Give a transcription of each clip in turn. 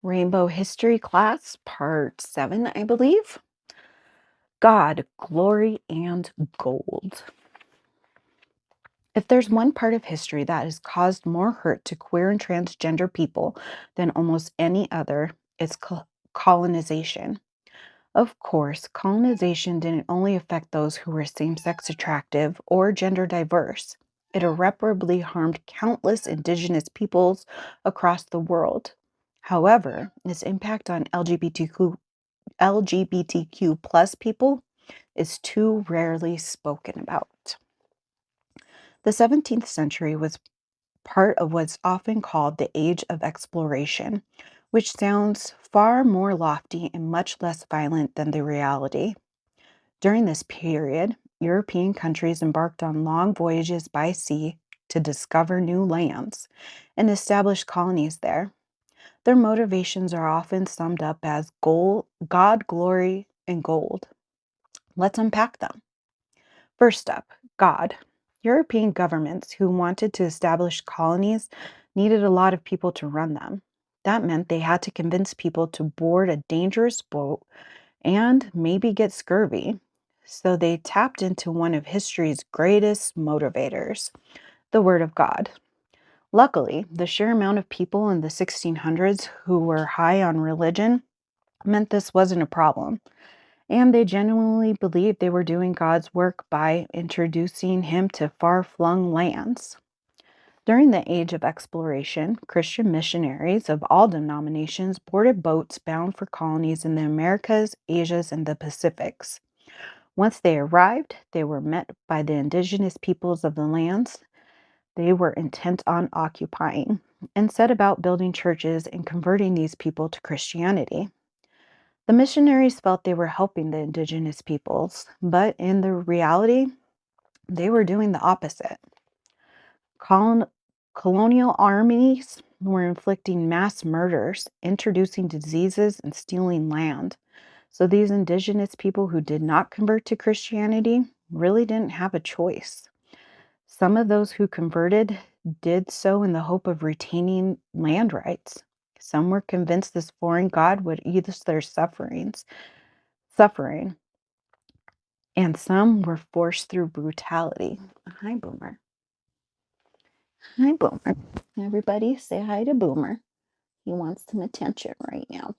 Rainbow History class, part 7, I believe. God, glory, and gold. If there's one part of history that has caused more hurt to queer and transgender people than almost any other, it's colonization. Of course, colonization didn't only affect those who were same sex attractive or gender diverse, it irreparably harmed countless indigenous peoples across the world. However, its impact on LGBTQ plus people is too rarely spoken about. The 17th century was part of what's often called the Age of Exploration, which sounds far more lofty and much less violent than the reality. During this period, European countries embarked on long voyages by sea to discover new lands and establish colonies there. Their motivations are often summed up as God, glory, and gold. Let's unpack them. First up, God. European governments who wanted to establish colonies needed a lot of people to run them. That meant they had to convince people to board a dangerous boat and maybe get scurvy. So they tapped into one of history's greatest motivators, the Word of God. Luckily, the sheer amount of people in the 1600s who were high on religion meant this wasn't a problem. And they genuinely believed they were doing God's work by introducing him to far flung lands. During the Age of Exploration, Christian missionaries of all denominations boarded boats bound for colonies in the Americas, Asias, and the Pacifics. Once they arrived, they were met by the indigenous peoples of the lands they were intent on occupying and set about building churches and converting these people to Christianity. The missionaries felt they were helping the indigenous peoples, but in the reality, they were doing the opposite. Colon- Colonial armies were inflicting mass murders, introducing diseases, and stealing land. So these indigenous people who did not convert to Christianity really didn't have a choice. Some of those who converted did so in the hope of retaining land rights. Some were convinced this foreign god would ease their suffering, and some were forced through brutality. Hi, Boomer. Hi, Boomer. Everybody say hi to Boomer. He wants some attention right now.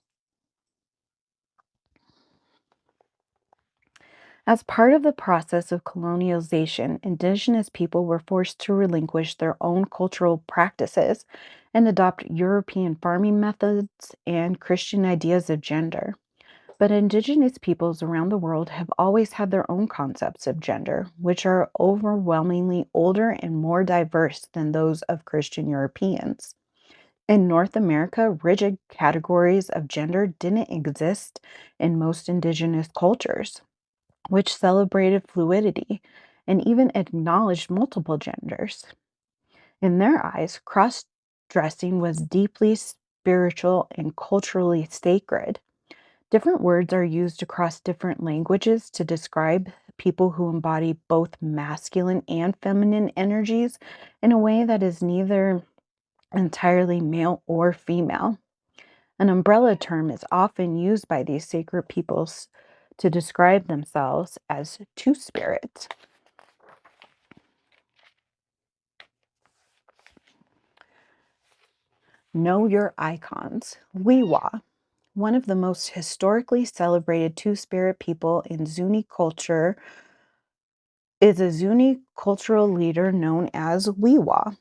As part of the process of colonialization, indigenous people were forced to relinquish their own cultural practices and adopt European farming methods and Christian ideas of gender. But indigenous peoples around the world have always had their own concepts of gender, which are overwhelmingly older and more diverse than those of Christian Europeans. In North America, rigid categories of gender didn't exist in most indigenous cultures, which celebrated fluidity and even acknowledged multiple genders. In their eyes, cross dressing was deeply spiritual and culturally sacred. Different words are used across different languages to describe people who embody both masculine and feminine energies in a way that is neither entirely male or female. An umbrella term is often used by these sacred peoples to describe themselves as two spirits. Know your icons. Wiwa, one of the most historically celebrated two-spirit people in Zuni culture, is a Zuni cultural leader known as Wiwa.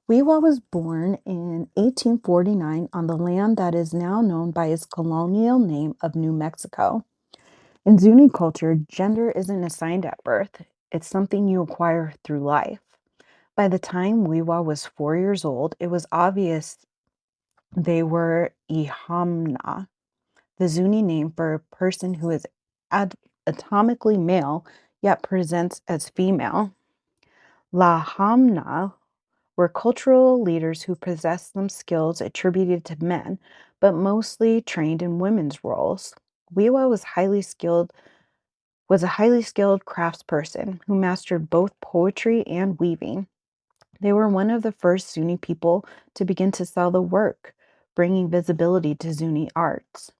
Wiwa was born in 1849 on the land that is now known by its colonial name of New Mexico. In Zuni culture, gender isn't assigned at birth, it's something you acquire through life. By the time Wiwa was 4 years old, it was obvious they were Ihamna, the Zuni name for a person who is atomically male yet presents as female. Lahamna were cultural leaders who possessed some skills attributed to men, but mostly trained in women's roles. Wiwa was a highly skilled craftsperson who mastered both poetry and weaving. They were one of the first Zuni people to begin to sell the work, bringing visibility to Zuni arts.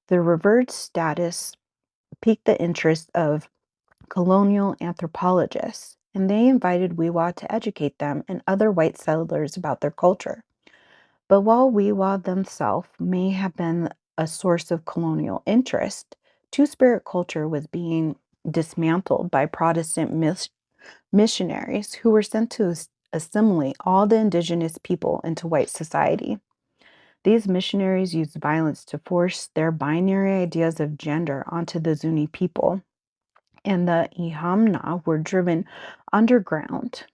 The revered status piqued the interest of colonial anthropologists, and they invited Weewa to educate them and other white settlers about their culture. But while Weewa themselves may have been a source of colonial interest, Two Spirit culture was being dismantled by Protestant missionaries who were sent to assimilate all the indigenous people into white society. These missionaries used violence to force their binary ideas of gender onto the Zuni people, and the Ihamna were driven underground.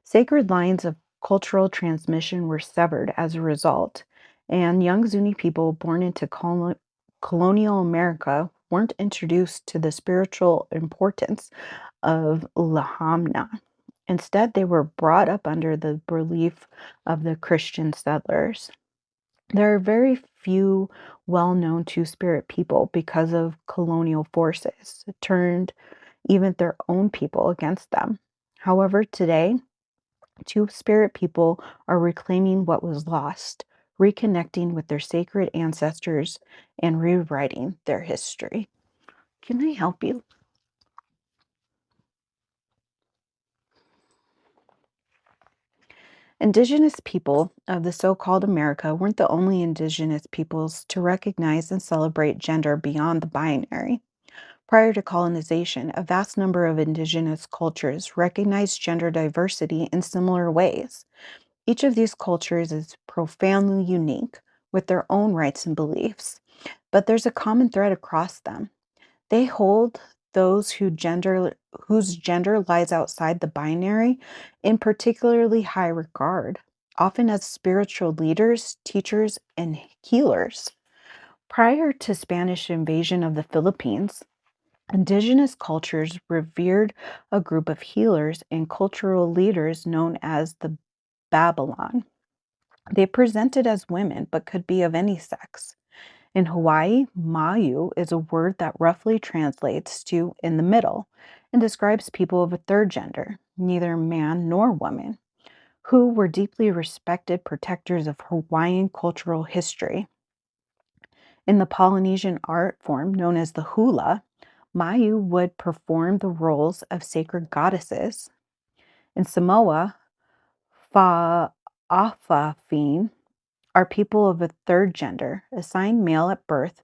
Sacred lines of cultural transmission were severed as a result, and young Zuni people born into colonial America weren't introduced to the spiritual importance of Lahamna. Instead, they were brought up under the belief of the Christian settlers. There are very few well known Two Spirit people because of colonial forces turned even their own people against them. However, today, Two Spirit people are reclaiming what was lost, reconnecting with their sacred ancestors, and rewriting their history. Can I help you? Indigenous people of the so called America weren't the only indigenous peoples to recognize and celebrate gender beyond the binary. Prior to colonization, a vast number of indigenous cultures recognized gender diversity in similar ways. Each of these cultures is profoundly unique with their own rights and beliefs, but there's a common thread across them. They hold those whose gender lies outside the binary in particularly high regard, often as spiritual leaders, teachers, and healers. Prior to Spanish invasion of the Philippines, indigenous cultures revered a group of healers and cultural leaders known as the Babylon. They presented as women but could be of any sex. In Hawaii, Mayu is a word that roughly translates to in the middle and describes people of a third gender, neither man nor woman, who were deeply respected protectors of Hawaiian cultural history. In the Polynesian art form known as the hula, Mayu would perform the roles of sacred goddesses. In Samoa, Fa'afafine are people of a third gender, assigned male at birth,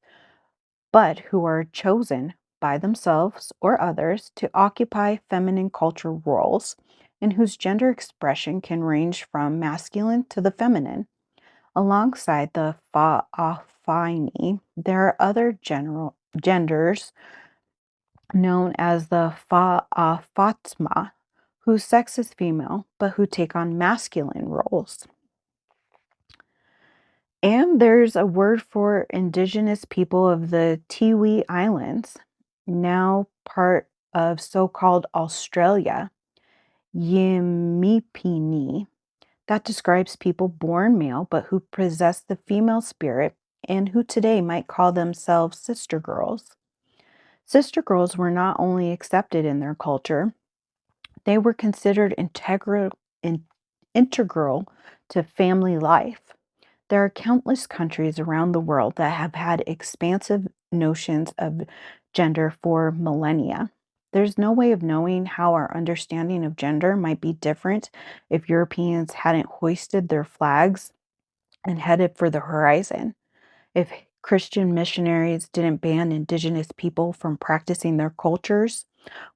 but who are chosen by themselves or others to occupy feminine cultural roles and whose gender expression can range from masculine to the feminine. Alongside the Fa'afine, there are other genders known as the Fa'afatma, whose sex is female but who take on masculine roles. And there's a word for indigenous people of the Tiwi Islands, now part of so called Australia, Yimipini, that describes people born male but who possess the female spirit and who today might call themselves sister girls. Sister girls were not only accepted in their culture, they were considered integral to family life. There are countless countries around the world that have had expansive notions of gender for millennia. There's no way of knowing how our understanding of gender might be different if Europeans hadn't hoisted their flags and headed for the horizon. If Christian missionaries didn't ban indigenous people from practicing their cultures,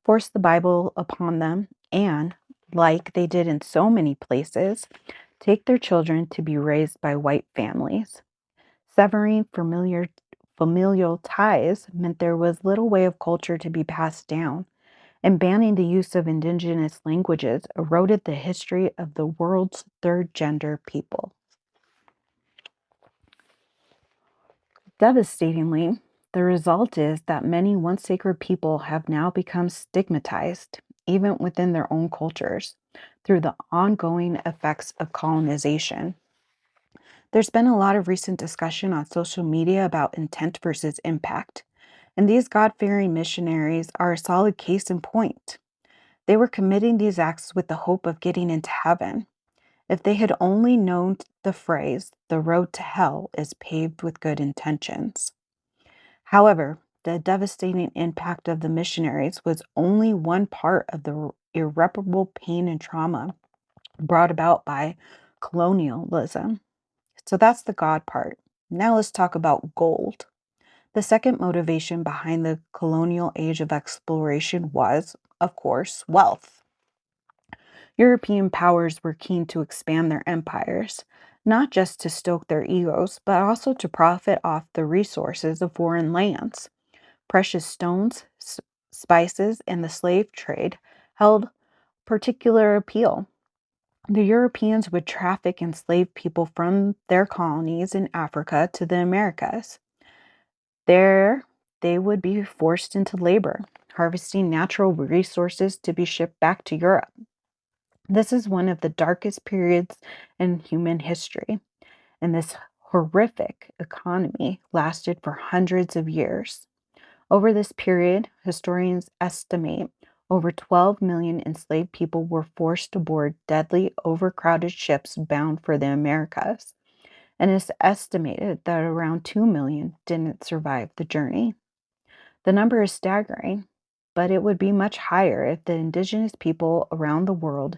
force the Bible upon them, and, like they did in so many places, take their children to be raised by white families. Severing familial ties meant there was little way of culture to be passed down, and banning the use of indigenous languages eroded the history of the world's third gender people. Devastatingly, the result is that many once sacred people have now become stigmatized, even within their own cultures, through the ongoing effects of colonization. There's been a lot of recent discussion on social media about intent versus impact, and these God fearing missionaries are a solid case in point. They were committing these acts with the hope of getting into heaven. If they had only known the phrase, the road to hell is paved with good intentions. However, the devastating impact of the missionaries was only one part of the irreparable pain and trauma brought about by colonialism. So that's the God part. Now let's talk about gold. The second motivation behind the colonial age of exploration was, of course, wealth. European powers were keen to expand their empires, not just to stoke their egos, but also to profit off the resources of foreign lands. Precious stones, spices, and the slave trade held particular appeal. The Europeans would traffic enslaved people from their colonies in Africa to the Americas. There, they would be forced into labor, harvesting natural resources to be shipped back to Europe. This is one of the darkest periods in human history, and this horrific economy lasted for hundreds of years. Over this period, historians estimate over 12 million enslaved people were forced aboard deadly, overcrowded ships bound for the Americas, and it's estimated that around 2 million didn't survive the journey. The number is staggering, but it would be much higher if the indigenous people around the world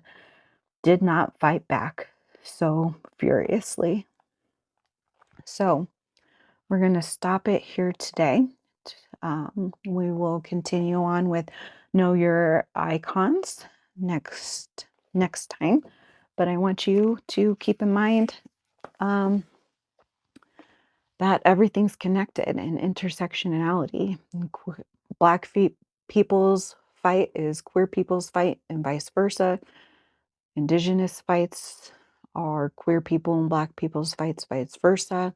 did not fight back so furiously. So, we're going to stop it here today. We will continue on with Know Your Icons next time. But I want you to keep in mind um, that everything's connected and intersectionality. Black people's fight is queer people's fight, and vice versa. Indigenous fights are queer people and Black people's fights, vice versa.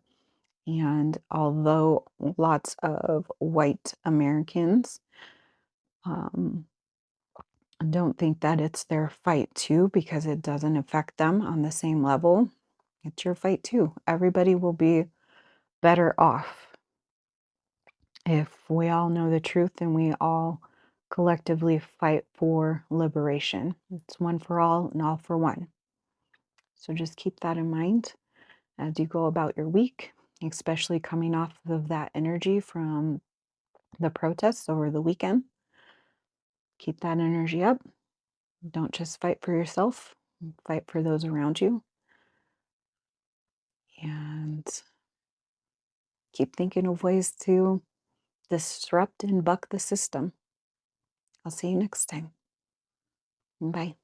And although lots of white Americans um, don't think that it's their fight too, because it doesn't affect them on the same level, it's your fight too. Everybody will be better off if we all know the truth and we all collectively fight for liberation. It's one for all and all for one. So just keep that in mind as you go about your week, especially coming off of that energy from the protests over the weekend. Keep that energy up. Don't just fight for yourself, fight for those around you. And keep thinking of ways to disrupt and buck the system. I'll see you next time. Bye.